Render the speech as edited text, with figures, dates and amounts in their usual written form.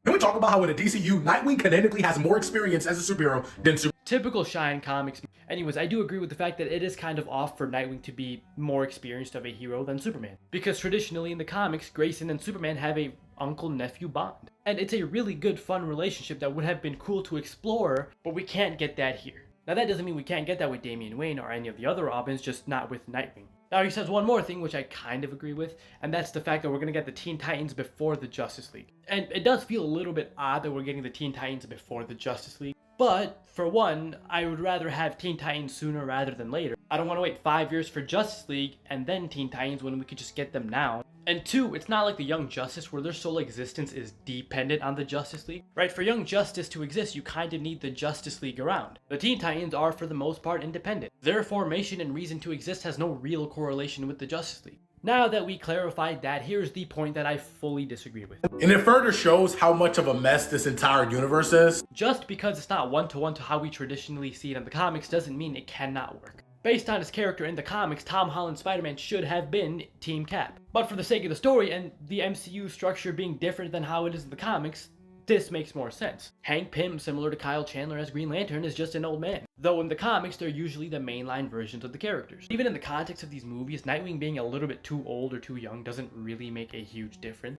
Can we talk about how in the DCU, Nightwing canonically has more experience as a superhero than Superman? Typical Shine comics. Anyways, I do agree with the fact that it is kind of off for Nightwing to be more experienced of a hero than Superman. Because traditionally in the comics, Grayson and Superman have a uncle-nephew bond. And it's a really good, fun relationship that would have been cool to explore, but we can't get that here. Now that doesn't mean we can't get that with Damian Wayne or any of the other Robins, just not with Nightwing. Now he says one more thing which I kind of agree with, and that's the fact that we're going to get the Teen Titans before the Justice League. And it does feel a little bit odd that we're getting the Teen Titans before the Justice League. But, for one, I would rather have Teen Titans sooner rather than later. I don't want to wait 5 years for Justice League and then Teen Titans when we could just get them now. And two, it's not like the Young Justice where their sole existence is dependent on the Justice League. Right, for Young Justice to exist, you kind of need the Justice League around. The Teen Titans are for the most part independent. Their formation and reason to exist has no real correlation with the Justice League. Now that we clarified that, here's the point that I fully disagree with. And it further shows how much of a mess this entire universe is. Just because it's not one-to-one to how we traditionally see it in the comics doesn't mean it cannot work. Based on his character in the comics, Tom Holland's Spider-Man should have been Team Cap. But for the sake of the story and the MCU structure being different than how it is in the comics, this makes more sense. Hank Pym, similar to Kyle Chandler as Green Lantern, is just an old man. Though in the comics, they're usually the mainline versions of the characters. Even in the context of these movies, Nightwing being a little bit too old or too young doesn't really make a huge difference.